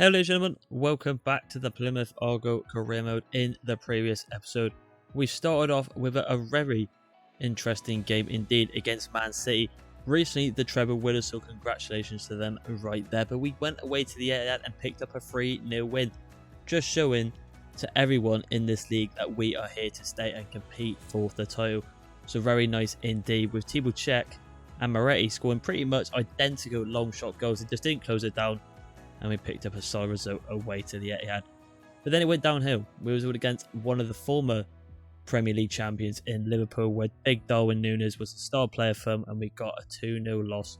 Hello ladies and gentlemen, welcome back to the Plymouth Argyle career mode. In the previous episode, we started off with a very interesting game indeed against Man City. Recently the treble winners, so congratulations to them right there. But we went away to the Etihad and picked up a 3-0 win, just showing to everyone in this league that we are here to stay and compete for the title. So very nice indeed, with Thibaut Cech and Moretti scoring pretty much identical long shot goals. It just didn't close it down, and we picked up a solid result away to the Etihad. But then it went downhill. We was against one of the former Premier League champions in Liverpool, where big Darwin Núñez was the star player for them, and we got a 2-0 loss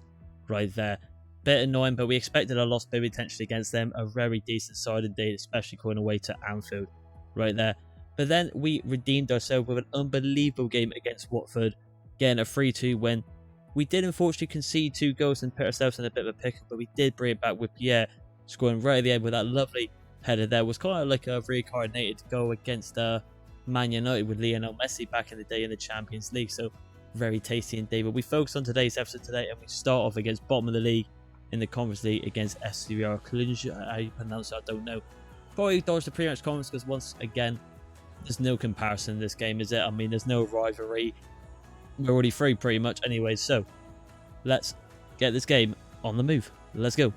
right there. Bit annoying, but we expected a loss maybe potentially against them. A very decent side indeed, especially going away to Anfield right there. But then we redeemed ourselves with an unbelievable game against Watford, getting a 3-2 win. We did unfortunately concede 2 goals and put ourselves in a bit of a pickle, but we did bring it back with Pierre scoring right at the end with that lovely header there. It was kind of like a reincarnated goal against Man United with Lionel Messi back in the day in the Champions League. So very tasty indeed. But we focus on today's episode today, and we start off against bottom of the league in the Conference League against SCR Cluj. How you pronounce it, I don't know. Probably dodge the pre-match comments because once again, there's no comparison in this game, is it? I mean, there's no rivalry. We're already through pretty much anyway. So let's get this game on the move. Let's go.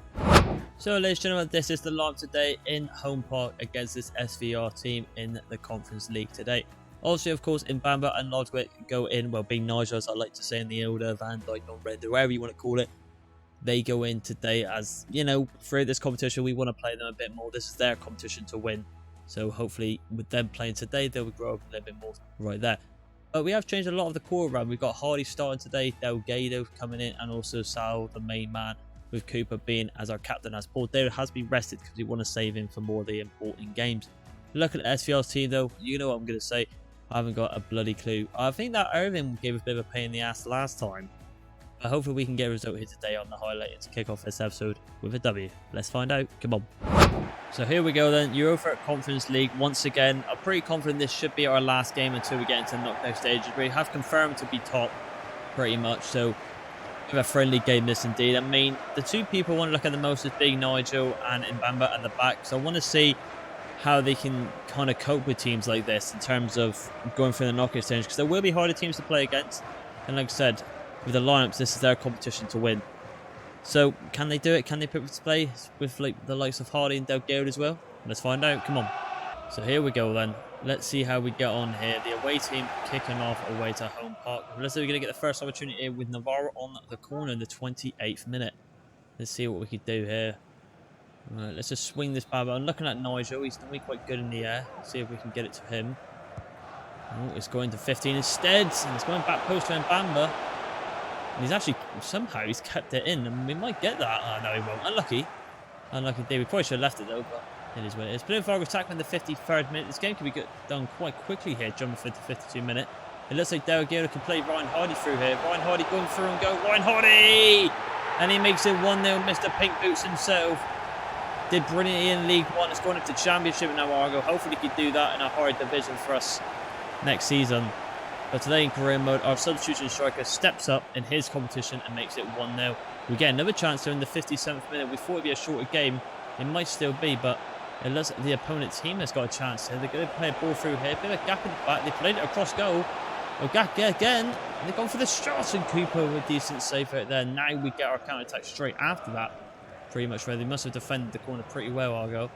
So ladies and gentlemen, this is the lineup today in home park against this SVR team in the Conference League today. Also, of course, Mbamba and Lodwick go in, well, being Nigel, as I like to say in the older Van Dijk, non-render, whatever you want to call it. They go in today as, you know, through this competition, we want to play them a bit more. This is their competition to win. So hopefully with them playing today, they'll grow up a little bit more right there. But we have changed a lot of the core around. We've got Hardy starting today, Delgado coming in, and also Sal, the main man, with Cooper being as our captain, as Paul David has been rested because we want to save him for more of the important games. Look at SVR's team though, you know what I'm going to say. I haven't got a bloody clue. I think that Irving gave us a bit of a pain in the ass last time. But hopefully we can get a result here today on the highlight to kick off this episode with a W. Let's find out. Come on. So here we go then. Europa Conference League once again. I'm pretty confident this should be our last game until we get into the knockout stages. We have confirmed to be top pretty much. So a friendly game this indeed. I mean, the two people I want to look at the most is Big Nigel and Mbamba at the back. So I want to see how they can kind of cope with teams like this in terms of going through the knockout stage, because there will be harder teams to play against. And like I said, with the lineups, this is their competition to win. So can they do it? Can they put it to play with like the likes of Hardy and Delgado as well? Let's find out. Come on. So here we go then. Let's see how we get on here. The away team kicking off away to home park. Let's see if we're going to get the first opportunity here with Navarro on the corner in the 28th minute. Let's see what we could do here. Right, let's just swing this bad. I'm looking at Nigel. He's normally quite good in the air. Let's see if we can get it to him. Oh, it's going to 15 instead. And it's going back post to Mbamba. And he's actually, somehow he's kept it in. And we might get that. Oh, no, he won't. Unlucky. Unlucky day. We probably should have left it though, but it is what it is. Plymouth Argyle attack in the 53rd minute. This game can be done quite quickly here, jumping for the 52 minute. It looks like Delgado can play Ryan Hardy through here. Ryan Hardy going through and go. Ryan Hardy! And he makes it 1-0. Mr. Pink Boots himself. Did brilliantly in League One. It's going up to Championship now, Argyle. Hopefully he could do that in a hard division for us next season. But today in career mode, our substitution striker steps up in his competition and makes it 1-0. We get another chance here in the 57th minute. We thought it'd be a shorter game. It might still be, but it looks like the opponent team has got a chance here. They're going to play a ball through here. Bit of a gap in the back. They played it across goal. Oh, gap again. And they've gone for the shot. And Cooper with a decent save out there. Now we get our counter-attack straight after that. Pretty much ready. They must have defended the corner pretty well, Argyle.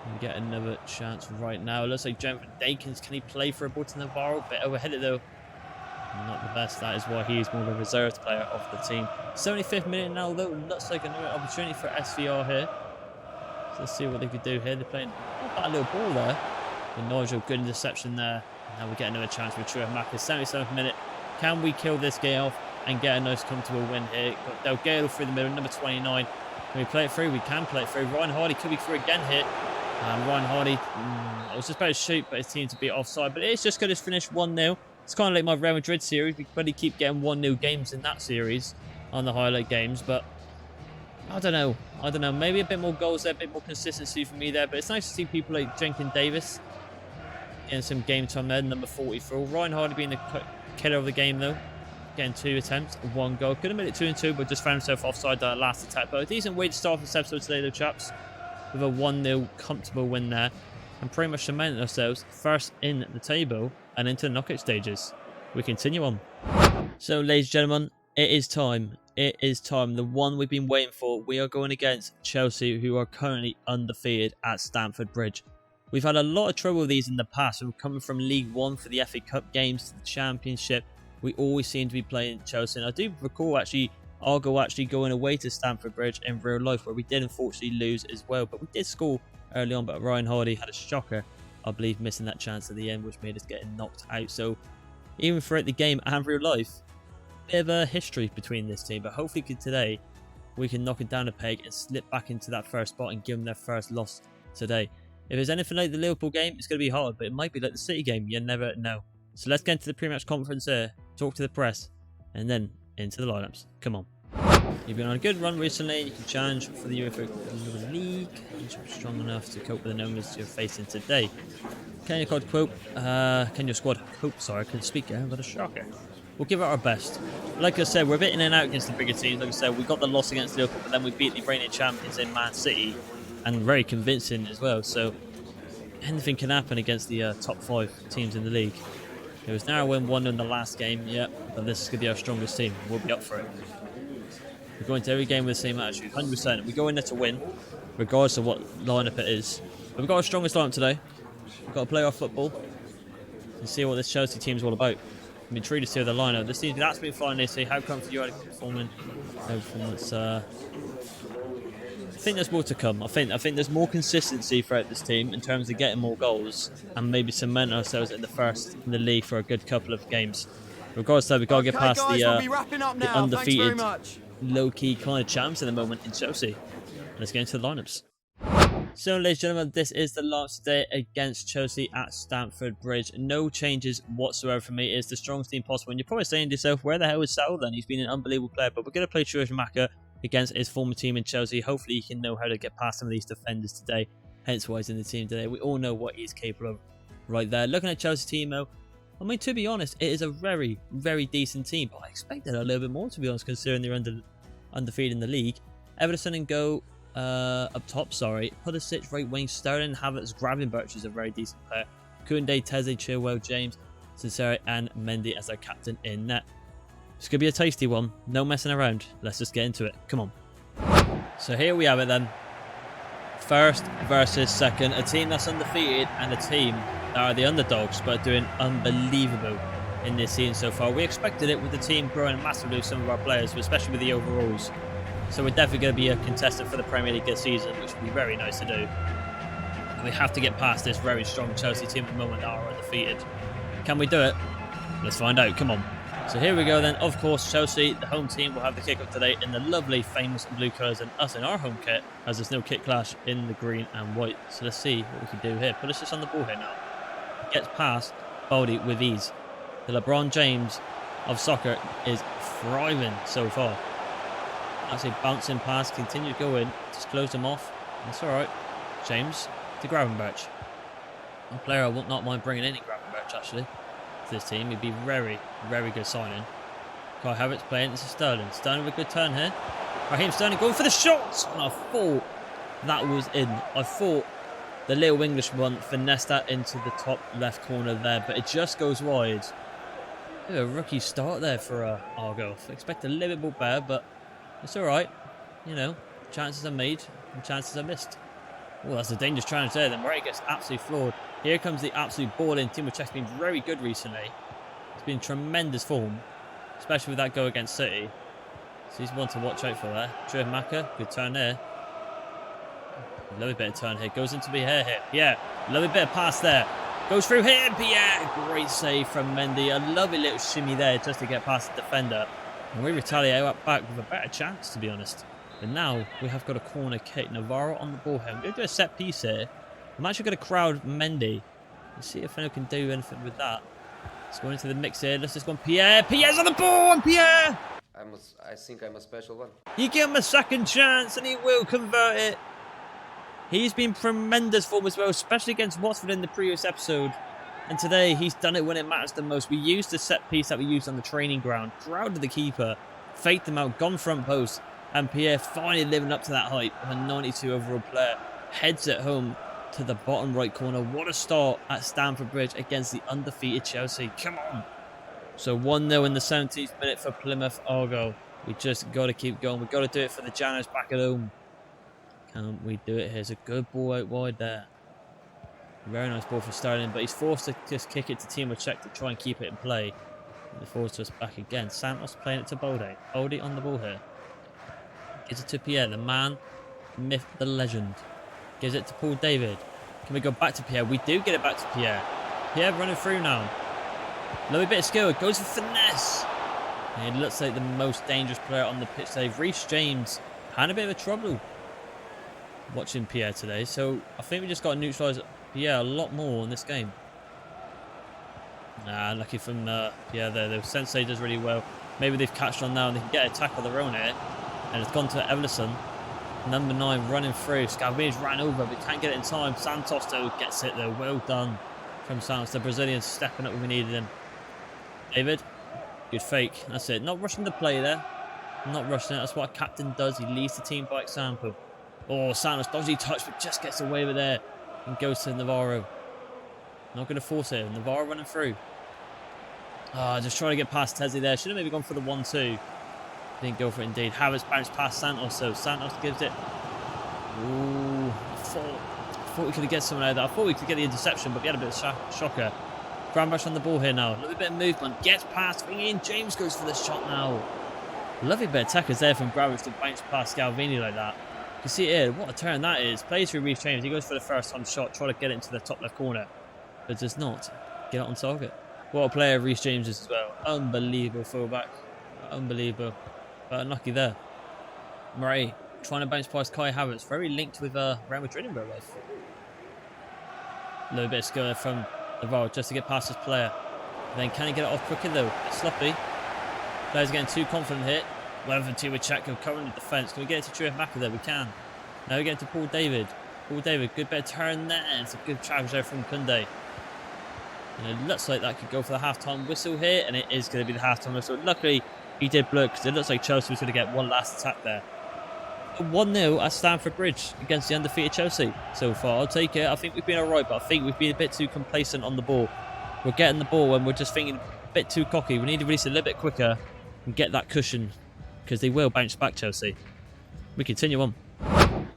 And we get another chance right now. It looks like Jonathan Dakins. Can he play for a ball to Navarro? Bit overheaded though. Not the best. That is why he's more of a reserved player of the team. 75th minute now though. Looks like another opportunity for SVR here. So let's see what they could do here. They're playing a little ball there. And Nigel, good interception there. Now we get another chance with True Maka. 77th minute. Can we kill this game off and get a nice comfortable win here? Got Delgado through the middle, number 29. Can we play it through? We can play it through. Ryan Hardy could be through again here. Ryan Hardy, I was just about to shoot, but his team to be offside. But it's just going to finish 1-0. It's kind of like my Real Madrid series. We probably keep getting 1-0 games in that series on the highlight games. But I don't know. Maybe a bit more goals there, a bit more consistency for me there. But it's nice to see people like Jenkins Davis getting some game time there, number 44. Ryan Hardy being the killer of the game though. Getting 2 attempts, 1 goal. Could have made it 2-2, but just found himself offside that last attack. But a decent way to start this episode today though, chaps. with a 1-0 comfortable win there, and pretty much cemented ourselves first in the table and into the knockout stages. We continue on. So, ladies and gentlemen, it is time. It is time. The one we've been waiting for. We are going against Chelsea, who are currently undefeated at Stamford Bridge. We've had a lot of trouble with these in the past. We're coming from League One for the FA Cup games to the Championship. We always seem to be playing Chelsea. And I do recall actually Argyle actually going away to Stamford Bridge in real life, where we did unfortunately lose as well. But we did score early on, but Ryan Hardy had a shocker, I believe, missing that chance at the end, which made us get knocked out. So even throughout the game and real life, bit of a history between this team, but hopefully today we can knock it down a peg and slip back into that first spot and give them their first loss today. If it's anything like the Liverpool game, it's going to be hard, but it might be like the City game. You never know. So let's get into the pre-match conference here, talk to the press, and then into the lineups. Come on. You've been on a good run recently. You can challenge for the UEFA League. You should be strong enough to cope with the numbers you're facing today. Can your squad cope? Can your squad cope? Sorry, I couldn't speak. I've got a shocker. We'll give it our best. Like I said, we're a bit in and out against the bigger teams. Like I said, we got the loss against Liverpool, but then we beat the reigning champions in Man City, and very convincing as well. So anything can happen against the top 5 teams in the league. It was narrow win 1 in the last game, yeah, but this is going to be our strongest team. We'll be up for it. We go into every game with the same attitude, 100%. We go in there to win, regardless of what lineup it is. But we've got our strongest lineup today. We've got to play our football and see what this Chelsea team is all about. I mean, treated to the lineup. This team's absolutely flying. They say, how comfortable you are performing? No performance. I think there's more to come. I think there's more consistency throughout this team in terms of getting more goals and maybe cement ourselves in the league for a good couple of games. Regardless, though, we've got to get past the undefeated, low-key kind of champs at the moment in Chelsea. Let's get into the lineups. So, ladies and gentlemen, this is the last day against Chelsea at Stamford Bridge. No changes whatsoever for me. It's the strongest team possible. And you're probably saying to yourself, where the hell is Saul then? He's been an unbelievable player. But we're going to play Maka against his former team in Chelsea. Hopefully, he can know how to get past some of these defenders today. Hence why he's in the team today. We all know what he's capable of right there. Looking at Chelsea's team, though, I mean, to be honest, it is a very, very decent team. But I expected a little bit more, to be honest, considering they're undefeated in the league. Everton and Go up top, Pulisic, right wing, Sterling, Havertz, Gravenberch is a very decent player. Koundé, Teze, Chilwell, James, Sincere, and Mendy as their captain in net. It's going to be a tasty one. No messing around. Let's just get into it. Come on. So here we have it then. First versus second. A team that's undefeated and a team that are the underdogs but are doing unbelievable in this season so far. We expected it with the team growing massively with some of our players, especially with the overalls. So we're definitely going to be a contestant for the Premier League this season, which would be very nice to do. And we have to get past this very strong Chelsea team at the moment that are undefeated. Can we do it? Let's find out. Come on. So here we go then. Of course, Chelsea, the home team, will have the kick-off today in the lovely, famous blue colours, and us in our home kit, as there's no kit clash in the green and white. So let's see what we can do here. Put us just on the ball here now. Gets past Baldy with ease. The LeBron James of soccer is thriving so far. Actually bouncing past, continue going, just close them off. That's alright. James to Gravenberch. A player I would not mind bringing in Gravenberch actually to this team. He'd be very, very good signing. Kai Havertz playing. This is Sterling. Sterling with a good turn here. Raheem Sterling going for the shot. And I thought that was in. I thought the little English one finessed that into the top left corner there, but it just goes wide. A rookie start there for Argyle. I expect a little bit more better, but it's alright. You know, chances are made and chances are missed. Oh, that's a dangerous challenge there. Then Murray gets absolutely floored. Here comes the absolute ball in. Timo Czech's been very good recently. It's been tremendous form, especially with that go against City. So he's one to watch out for there. Maka, good turn there. Lovely bit of turn here. Goes into Pierre here. Yeah, lovely bit of pass there. Goes through here. Pierre, great save from Mendy. A lovely little shimmy there just to get past the defender. And we retaliate up back with a better chance, to be honest. But now we have got a corner kick. Navarro on the ball here. I'm going to do a set piece here. I'm actually going to crowd Mendy. Let's see if anyone can do anything with that. Let's go into the mix here. Let's just go on Pierre. Pierre's on the ball, and Pierre! I think I'm a special one. You give him a second chance, and he will convert it. He's been tremendous form as well, especially against Watford in the previous episode. And today, he's done it when it matters the most. We used the set piece that we used on the training ground, crowded the keeper, faked them out, gone front post, and Pierre finally living up to that hype of a 92 overall player. heads it home to the bottom right corner. What a start at Stamford Bridge against the undefeated Chelsea. Come on. So 1-0 in the 17th minute for Plymouth Argyle. We just got to keep going. We've got to do it for the Janners back at home. Can we do it? Here's a good ball out wide there. Very nice ball for Sterling, but he's forced to just kick it to Timo Cech to try and keep it in play. And it forwards to us back again. Santos playing it to Bolde. Bolde on the ball here. Gives it to Pierre, the man, the myth, the legend. Gives it to Paul David. Can we go back to Pierre? We do get it back to Pierre. Pierre running through now. Lovely bit of skill. It goes for finesse. And he looks like the most dangerous player on the pitch today. Reece James had a bit of trouble watching Pierre today. So I think we just got to neutralise Pierre a lot more in this game. Lucky from Pierre there. The Sensei does really well. Maybe they've catched on now and they can get a tackle of their own here. And it's gone to Everson. Number 9 running through. Scalvini's ran over, but can't get it in time. Santos though gets it though. Well done from Santos. The Brazilian stepping up when we needed him. David, good fake. That's it. Not rushing the play there. Not rushing it. That's what a captain does. He leads the team by example. Oh, Santos, dodgy touch, but just gets away with it and goes to Navarro. Not going to force it. Navarro running through. Just trying to get past Tezzy there. Should have maybe gone for the 1-2. Didn't go for it indeed. Havertz bounced past Santos, so Santos gives it. Ooh, I thought we could get someone out of that. I thought we could get the interception, but we had a bit of shocker. Gravenberch on the ball here now. A little bit of movement. Gets past. In. James goes for the shot now. Lovely bit of attackers there from Gravenberch to bounce past Scalvini like that. You can see here what a turn that is. Plays through Reece James. He goes for the first time shot, try to get it into the top left corner, but does not get it on target. What a player Reece James is as well. Unbelievable fullback. Unbelievable. But unlucky there. Murray trying to bounce past Kai Havertz. Very linked with Real Madrid in real life. A little bit of skill from Navarro just to get past his player. And then can he get it off quicker though? It's sloppy. Players getting too confident here. Well for Timo Cech covering the defence. Can we get it to Trueff Maka there? We can. Now we get to Paul David. Paul David, good bit of turn there. It's a good challenge there from Kunde. And it looks like that could go for the half-time whistle here. And it is going to be the half-time whistle. Luckily, he did blow because it looks like Chelsea was going to get one last attack there. 1-0 at Stamford Bridge against the undefeated Chelsea so far. I'll take it. I think we've been alright, but I think we've been a bit too complacent on the ball. We're getting the ball and we're just thinking a bit too cocky. We need to release it a little bit quicker and get that cushion because they will bounce back, Chelsea. We continue on.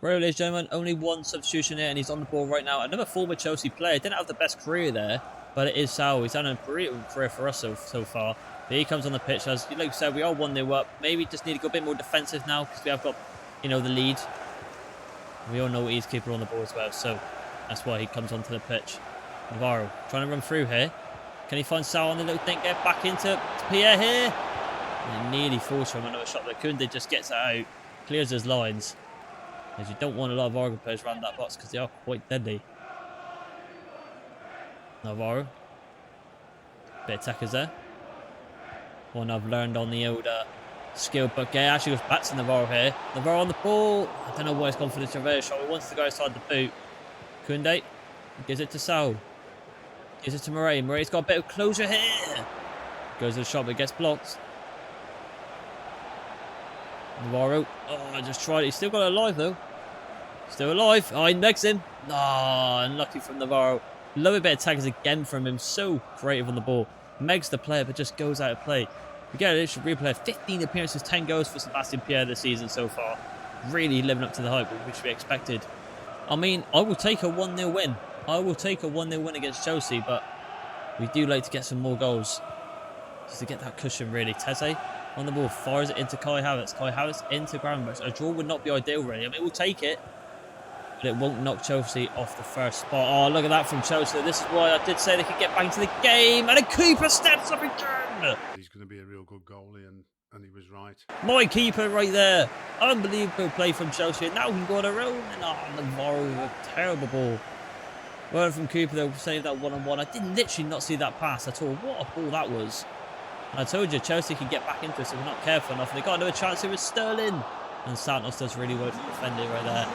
Right, ladies and gentlemen, only one substitution here and he's on the ball right now. Another former Chelsea player. Didn't have the best career there, but it is Sal. He's had a brilliant career for us so far. But he comes on the pitch. As like you said, we are 1-0 up. Maybe just need to go a bit more defensive now because we have got, the lead. We all know he's keeper on the ball as well, so that's why he comes onto the pitch. Navarro trying to run through here. Can he find Sal on the little thing? Get back into Pierre here. And he nearly falls from another shot, but Kunde just gets it out, clears his lines. As you don't want a lot of Argyle players around that box because they are quite deadly. Navarro. Bit of attackers there. One I've learned on the old skill book. Yeah, actually goes back to Navarro here. Navarro on the ball. I don't know why he's gone for the traverse shot. He wants to go outside the boot. Kunde gives it to Sal. Gives it to Murray. Murray's got a bit of closure here. Goes to the shot, but gets blocked. Navarro. Oh, I just tried it. He's still got it alive though. Still alive. Oh, he negs him. Oh, unlucky from Navarro. Love a bit of tackles again from him. So creative on the ball. Megs the player, but just goes out of play. We get an initial replay. 15 appearances, 10 goals for Sebastian Pierre this season so far. Really living up to the hype which we expected. I mean, I will take a 1-0 win. I will take a 1-0 win against Chelsea, but we do like to get some more goals. Just to get that cushion, really. Teze on the ball, fires it into Kai Havertz. Kai Havertz into Gravenberch. A draw would not be ideal, really. I mean, we'll take it, but it won't knock Chelsea off the first spot. Oh, look at that from Chelsea. This is why I did say they could get back into the game. And a keeper steps up again. He's going to be a real good goalie, and he was right. My keeper right there. Unbelievable play from Chelsea. And now we can go on our own. And Navarro with a terrible ball. Well from Cooper, they'll save that one-on-one. I did literally not see that pass at all. What a ball that was. And I told you, Chelsea could get back into it, so we're not careful enough. And they got another chance here with Sterling. And Santos does really well to defend it right there.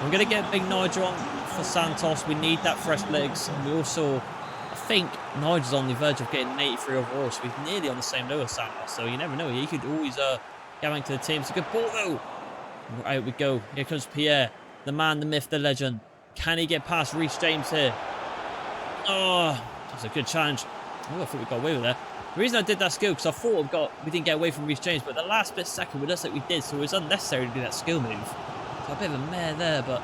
We're going to get Big Nigel on for Santos. We need that fresh legs. And we also, I think, Nigel's on the verge of getting an 83 overall. So he's nearly on the same level as Santos. So you never know. He could always get back to the team. It's a good ball, though. Out we go. Here comes Pierre. The man, the myth, the legend. Can he get past Reece James here? Oh, that's a good challenge. Oh, I thought we got away with that. The reason I did that skill, because I thought we didn't get away from Reece James, but the last bit second, it looks like we did, so it was unnecessary to do that skill move. So a bit of a mare there, but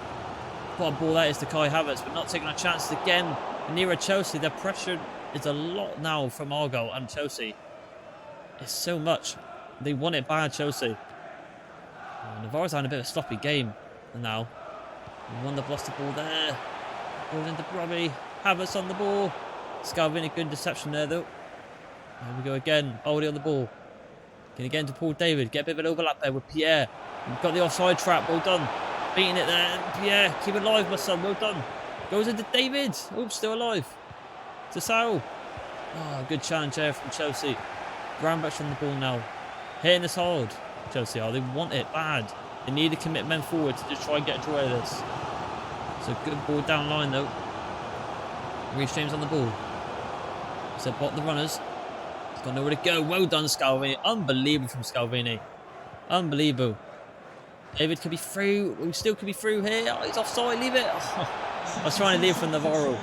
what a ball that is to Kai Havertz, but not taking our chances again. And near Chelsea, the pressure is a lot now from Argyle and Chelsea. It's so much. They want it bad, Chelsea. Navarro's having a bit of a sloppy game now. Wonder lost the ball there. Goes into Robbie. Havertz on the ball. Scalvini, a good interception there though. There we go again. Boldy on the ball. Can he get into Paul David? Get a bit of an overlap there with Pierre. We've got the offside trap. Well done. Beating it there. Pierre, keep it alive, my son. Well done. Goes into David. Oops, still alive. To Sal. Oh, good challenge there from Chelsea. Grandback's on the ball now. Hitting us hard. Chelsea are. They want it bad. They need to commit men forward to just try and get a draw of this. It's a good ball down line though. Reece James on the ball. So bot the runners. He's got nowhere to go. Well done, Scalvini. Unbelievable from Scalvini. Unbelievable. David could be through. We still could be through here. Oh, he's offside. Leave it. Oh, I was trying to leave from Navarro.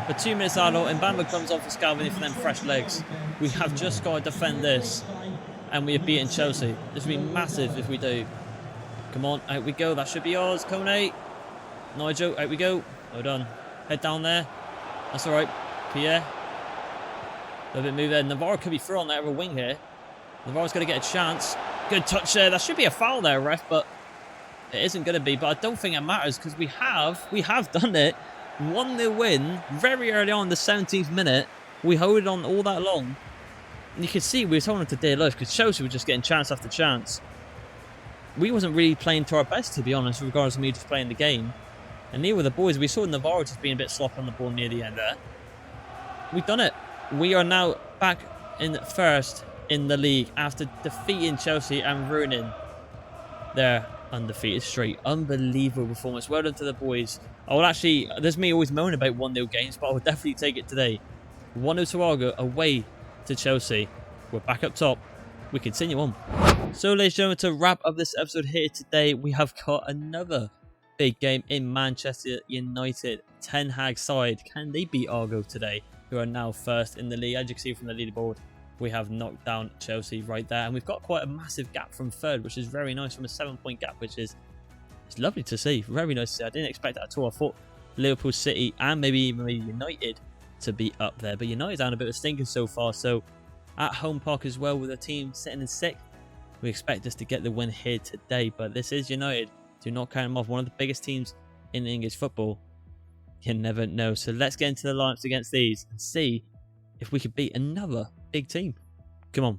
For 2 minutes out, and Bamba comes on for Scalvini for them fresh legs. We have just got to defend this. And we have beaten Chelsea. This would be massive if we do. Come on, out we go. That should be ours. Kone. Nigel, out we go. Well done. Head down there. That's all right. Pierre. A little bit move there. Navarro could be through on that other wing here. Navarro's going to get a chance. Good touch there. That should be a foul there, ref, but it isn't going to be. But I don't think it matters because we have done it. 1-0 win very early on, the 17th minute. We hold it on all that long. And you can see we were holding to dear life because Chelsea were just getting chance after chance. We wasn't really playing to our best, to be honest, regardless of me just playing the game. And neither were the boys. We saw Navarro just being a bit sloppy on the ball near the end there. We've done it. We are now back in first in the league after defeating Chelsea and ruining their undefeated streak. Unbelievable performance. Well done to the boys. I will actually, there's me always moaning about 1-0 games, but I will definitely take it today. 1-0 to Argyle away to Chelsea. We're back up top. We continue on. So ladies and gentlemen, to wrap up this episode here today, we have got another big game in Manchester United. Ten Hag side. Can they beat Argyle today, who are now first in the league? As you can see from the leaderboard, we have knocked down Chelsea right there. And we've got quite a massive gap from third, which is very nice, from a 7-point gap, which is it's lovely to see. Very nice to see. I didn't expect that at all. I thought Liverpool, City and maybe even United to be up there. But United's down a bit of a stinker so far. So at home park as well, with a team sitting in 6th. We expect us to get the win here today. But this is United. Do not count them off. One of the biggest teams in English football. You never know. So let's get into the lineups against these and see if we could beat another big team. Come on.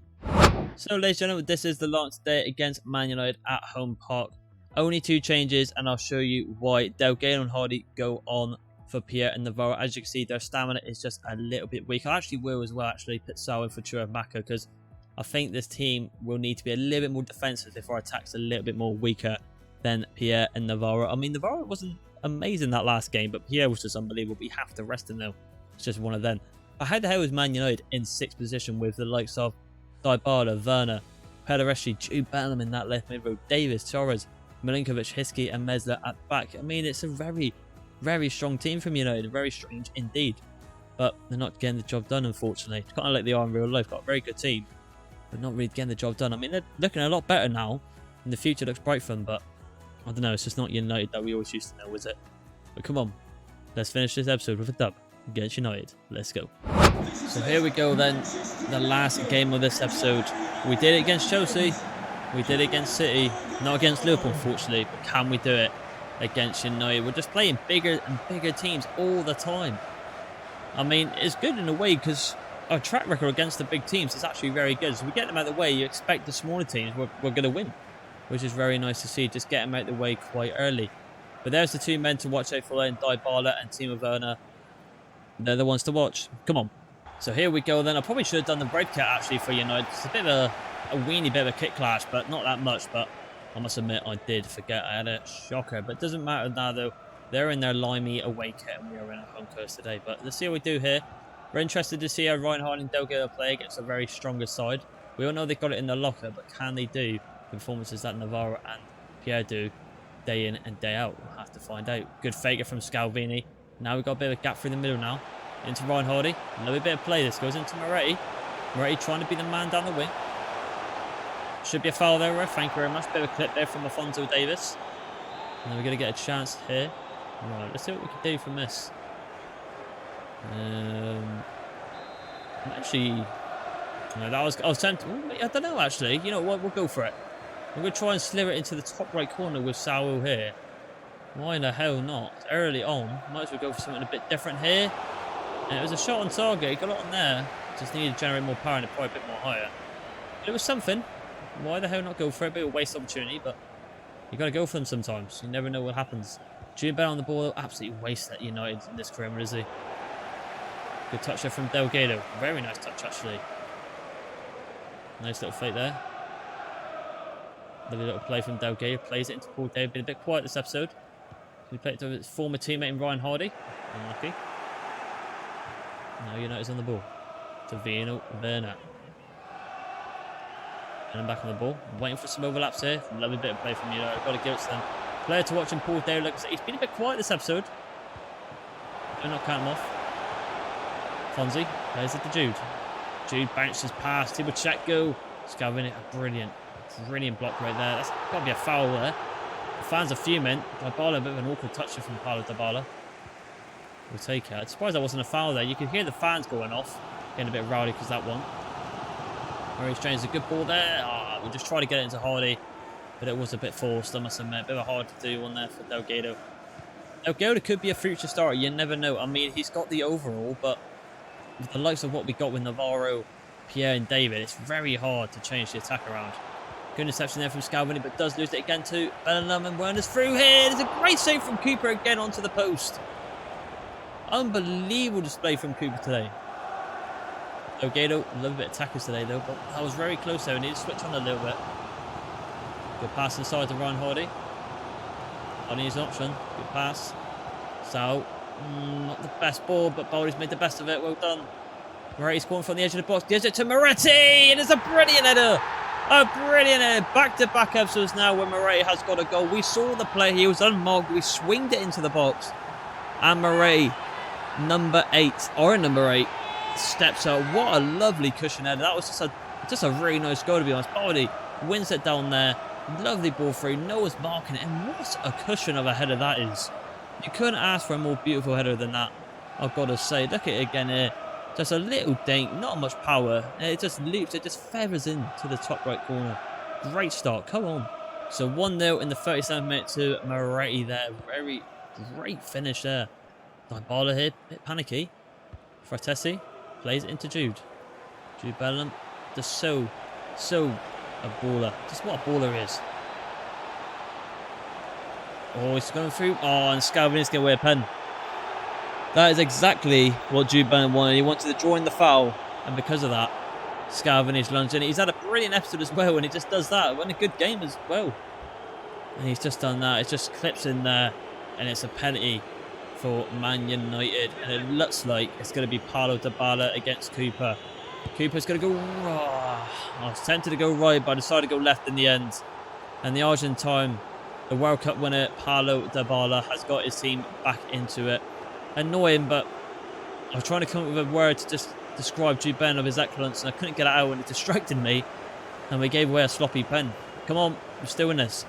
So ladies and gentlemen, this is the lineup today against Man United at home park. Only 2 changes and I'll show you why. Delgado and Hardy go on for Pierre and Navarro. As you can see, their stamina is just a little bit weak. I actually will as well put Sal in for Chua Maka, because I think this team will need to be a little bit more defensive if our attack's a little bit more weaker than Pierre and Navarro. I mean, Navarro wasn't amazing that last game, but Pierre was just unbelievable. We have to rest him though. It's just one of them. But how the hell is Man United in 6th position with the likes of Dybala, Werner, Pedereschi, Jude Bellingham in that left mid row, Davis, Torres, Milinkovic, Hiskey and Mesler at the back? I mean, it's a very, very strong team from United. Very strange indeed. But they're not getting the job done, unfortunately. It's kind of like they are in real life. Got a very good team, but not really getting the job done. I mean, they're looking a lot better now, and the future looks bright for them, but I don't know, it's just not United that we always used to know, is it? But come on, let's finish this episode with a dub against United. Let's go. So here we go then, the last game of this episode. We did it against Chelsea, we did it against City, not against Liverpool unfortunately, but can we do it against United? We're just playing bigger and bigger teams all the time. I mean, it's good in a way because our track record against the big teams is actually very good. So we get them out of the way, you expect the smaller teams, we're going to win, which is very nice to see. Just get them out of the way quite early. But there's the 2 men to watch out for then, Dybala and Timo Werner. They're the ones to watch. Come on. So here we go then. I probably should have done the break cut actually for United. It's a bit of a weenie bit of a kick clash, but not that much. But I must admit, I did forget I had a shocker. But it doesn't matter now though. They're in their limey away kit and we are in a home coast today. But let's see what we do here. We're interested to see how Reinhardt and Delgado play against a very stronger side. We all know they've got it in their locker, but can they do the performances that Navarro and Pierre do day in and day out. We'll have to find out. Good faker from Scalvini. Now we've got a bit of a gap through the middle now. Into Ryan Hardy. Another bit of play. This goes into Moretti. Moretti trying to be the man down the wing. Should be a foul there, ref. Thank you very much. Bit of a clip there from Alfonso Davis. And then we're going to get a chance here. Right, let's see what we can do from this. Actually, no, I was tempted. I don't know, actually. You know what? We'll go for it. I'm going to try and slither it into the top right corner with Saul here. Why the hell not? Early on. Might as well go for something a bit different here. And it was a shot on target. He got it on there. Just needed to generate more power and probably a bit more higher. But it was something. Why the hell not go for it? A bit of a waste opportunity, but you got to go for them sometimes. You never know what happens. Jude Bell on the ball. Absolutely wasted at United in this career, is he? Good touch there from Delgado. Very nice touch, actually. Nice little fake there. Lovely little play from Delgado. Plays it into Paul David. Been a bit quiet this episode. He played it to his former teammate in Ryan Hardy. Unlucky. Now United's on the ball. To Vino Werner. And back on the ball. Waiting for some overlaps here. Lovely bit of play from United. Got to give it to them. Player to watch in Paul David. Like I said, he's been a bit quiet this episode. Do not count him off. Fonzie plays it to Jude. Jude bounces past. Tibochetko. Scalvini. Brilliant block right there. That's got to be a foul there. The fans are fuming. Dybala, a bit of an awkward touch from Paulo Dybala. We'll take it. I'm surprised that wasn't a foul there. You can hear the fans going off. Getting a bit rowdy because that one. Murray Exchange a good ball there. We just tried to get it into Hardy. But it was a bit forced, I must admit. A bit of a hard to do one there for Delgado. Delgado could be a future starter. You never know. I mean, he's got the overall, but with the likes of what we got with Navarro, Pierre and David, it's very hard to change the attack around. Good interception there from Scalvini, but does lose it again to Bellingham, and Werner's through here. There's a great save from Cooper again onto the post. Unbelievable display from Cooper today. Delgado, a little bit of tackles today though, but that was very close there. We need to switch on a little bit. Good pass inside to Ryan Hardy. Hardy is an option. Good pass. So, not the best ball, but Baldy's made the best of it. Well done. Moretti's going from the edge of the box. Gives it to Moretti, and it's a brilliant header. A brilliant header. Back-to-back episodes now where Moretti has got a goal. We saw the play. He was unmarked. We swinged it into the box. And Moretti, number 8, steps out. What a lovely cushion header. That was just a really nice goal, to be honest. Baldy wins it down there. Lovely ball through. Noah's marking it. And what a cushion of a header that is. You couldn't ask for a more beautiful header than that, I've got to say. Look at it again here. Just a little dink, not much power. It just leaps, it just feathers into the top right corner. Great start, come on. So 1-0 in the 37th minute to Moretti there. Very great finish there. Dybala here, a bit panicky. Fratesi plays it into Jude. Jude Bellingham, just so a baller. Just what a baller is. Oh, he's going through. Oh, and Scalvini's going to wear a pen. That is exactly what Jude Bellingham wanted. He wanted to draw in the foul, and because of that, Scalvini's lunged in. He's had a brilliant episode as well, and he just does that. Won a good game as well. And he's just done that. It just clips in there, and it's a penalty for Man United. And it looks like it's going to be Paulo Dybala against Cooper. Cooper's going to go... Oh, I was tempted to go right, but I decided to go left in the end. And the Argentine, the World Cup winner, Paulo Dybala, has got his team back into it. Annoying, but I was trying to come up with a word to just describe Jude Bellingham of his excellence, and I couldn't get it out, and it distracted me, and we gave away a sloppy pen. Come on, we're still in this.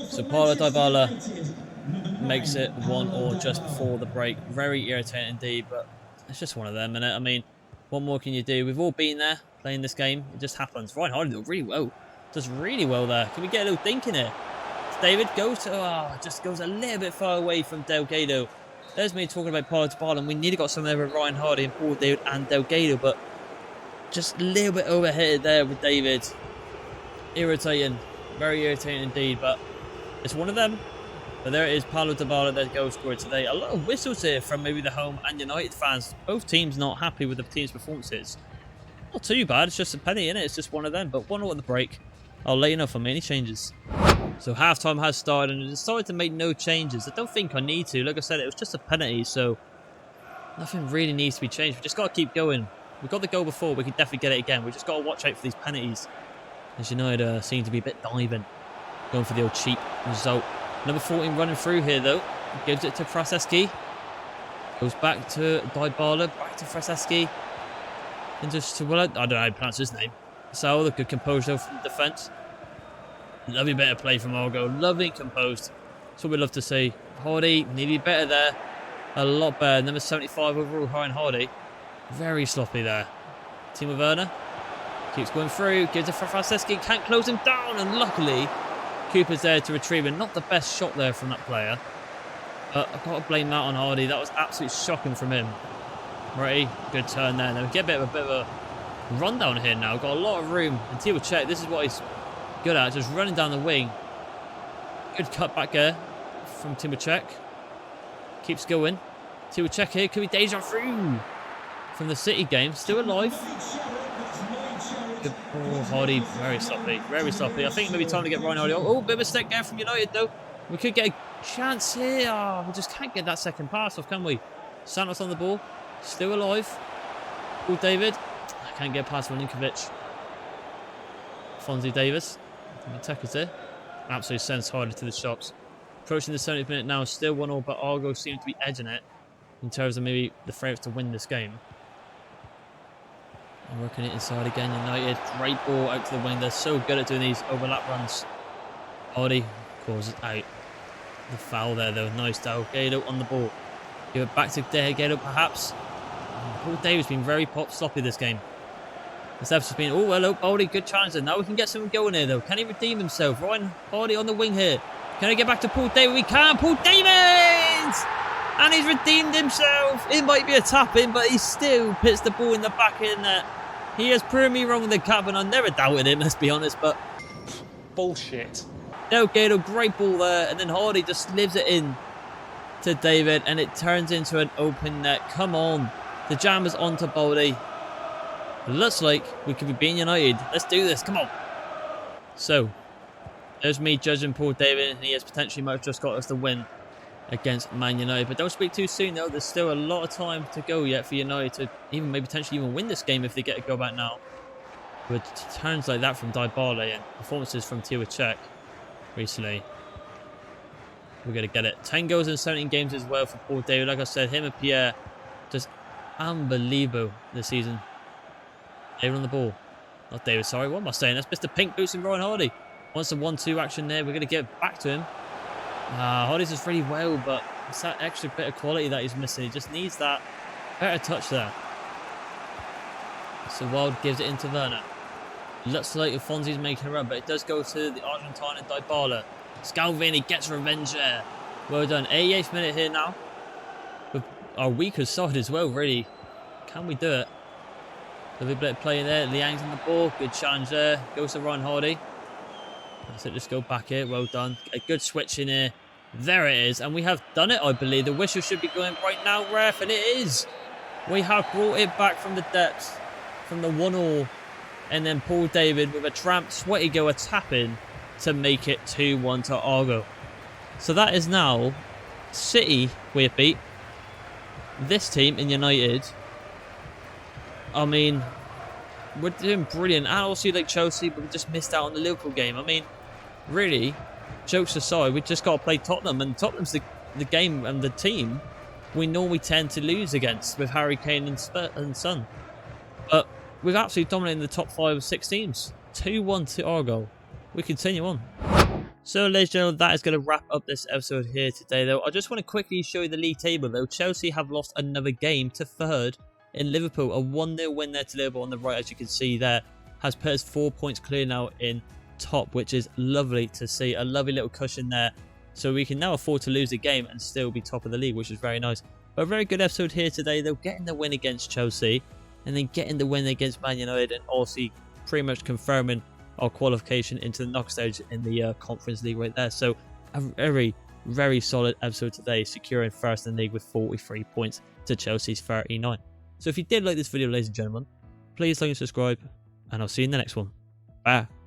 So Paulo Dybala makes it 1-1 just before the break. Very irritating indeed, but it's just one of them, innit? I mean, what more can you do? We've all been there playing this game. It just happens. Ryan Hardy did really well. Does really well there. Can we get a little dink in here? David goes to... just goes a little bit far away from Delgado. There's me talking about Paulo Dybala, and we nearly got something there with Ryan Hardy and Paul David and Delgado, but just a little bit overheated there with David. Irritating. Very irritating indeed, but it's one of them. But there it is, Paulo Dybala, their goal scorer today. A lot of whistles here from maybe the home and United fans. Both teams not happy with the team's performances. Not too bad, it's just a penny, innit? It's just one of them, but 1-0 at the break. I'll let you know if I make any changes. So half-time has started, and I decided to make no changes. I don't think I need to. Like I said, it was just a penalty, so nothing really needs to be changed. We just got to keep going. We got the goal before. We can definitely get it again. We just got to watch out for these penalties. As United seem to be a bit diving. Going for the old cheap result. Number 14 running through here though. Gives it to Fraseski. Goes back to Dybala. Back to Fraseski. And just to, well, I don't know how to pronounce his name. So the good composure from the defence. Lovely bit of play from Argo. Lovely and composed. That's what we love to see. Hardy needed better there. A lot better. Number 75 overall, Ryan Hardy. Very sloppy there. Timo Werner. Keeps going through. Gives it for Fraseski. Can't close him down. And luckily, Cooper's there to retrieve it. Not the best shot there from that player. But I've got to blame that on Hardy. That was absolutely shocking from him. Right, good turn there. Now we get a bit of a rundown here now. Got a lot of room. And Timo Cech, this is what he's good at. Just running down the wing. Good cut back there from Timo Cech. Keeps going. Timo Cech here. Could be deja through from the City game. Still alive. Good ball, Hardy. Very sloppy. Very sloppy. I think maybe time to get Ryan Hardy. Oh, bit of a mistake there from United though. We could get a chance here. Oh, we just can't get that second pass off, can we? Santos on the ball. Still alive. Paul David. I can't get past Milinkovic. Fonzie Davis. The attacker's there. Absolutely sends Hardy to the shops. Approaching the 70th minute now. Still 1-1, but Argo seem to be edging it in terms of maybe the favourites to win this game. And working it inside again. United. Great ball out to the wing. They're so good at doing these overlap runs. Hardy causes out. The foul there though. Nice Delgado on the ball. Give it back to Delgado perhaps. Paul Davis been very sloppy this game. This episode's been, oh hello Hardy, good challenge there. Now we can get something going here though. Can he redeem himself? Ryan Hardy on the wing here. Can I get back to Paul Davis? We can. Paul Davis! And he's redeemed himself. It might be a tap in, but he still puts the ball in the back of the net. He has proven me wrong with the cap, and I never doubted him, let's be honest, but bullshit. Delgado, great ball there, and then Hardy just lives it in to David, and it turns into an open net. Come on. The jam is on to Baldy. Looks like we could be beating United. Let's do this. Come on. So, there's me judging Paul David, and he has potentially might have just got us the win against Man United. But don't speak too soon, though. There's still a lot of time to go yet for United to even maybe potentially even win this game if they get a go back now. With turns like that from Dybala and performances from Timo Cech recently, we're going to get it. 10 goals in 17 games as well for Paul David. Like I said, him and Pierre, just unbelievable this season. David on the ball. Not David, sorry. What am I saying? That's Mr. Pink Boots and Ryan Hardy. Wants a 1-2 action there. We're going to get back to him. Hardy's does really well, but it's that extra bit of quality that he's missing. He just needs that better touch there. So Wild gives it into Werner. Looks like Fonzie's making a run, but it does go to the Argentine and Dybala. Scalvini gets revenge there. Well done. 88th minute here now. With our weaker side as well, really. Can we do it? Lovely bit of play there. Liang's on the ball. Good challenge there. Goes to Ryan Hardy. That's it. Just go back here. Well done. A good switch in here. There it is. And we have done it, I believe. The whistle should be going right now, ref. And it is. We have brought it back from the depths. From the 1-1. And then Paul David with a tramp sweaty goal, a tap in to make it 2-1 to Argo. So that is now City we have beat. This team in United. I mean, we're doing brilliant. And also like Chelsea, but we just missed out on the Liverpool game. I mean, really, jokes aside, we just got to play Tottenham. And Tottenham's the game and the team we normally tend to lose against with Harry Kane and Son. But we've absolutely dominated the top 5 or 6 teams. 2-1 to Argo. We continue on. So, ladies and gentlemen, that is going to wrap up this episode here today, though. I just want to quickly show you the league table, though. Chelsea have lost another game to 3rd in Liverpool. A 1-0 win there to Liverpool on the right, as you can see there, has put us 4 points clear now in top, which is lovely to see. A lovely little cushion there. So we can now afford to lose the game and still be top of the league, which is very nice. But a very good episode here today, though. Getting the win against Chelsea and then getting the win against Man United and also pretty much confirming our qualification into the knockout stage in the Conference League right there. So a very, very solid episode today, securing first in the league with 43 points to Chelsea's 39. So if you did like this video, ladies and gentlemen, please like and subscribe, and I'll see you in the next one. Bye.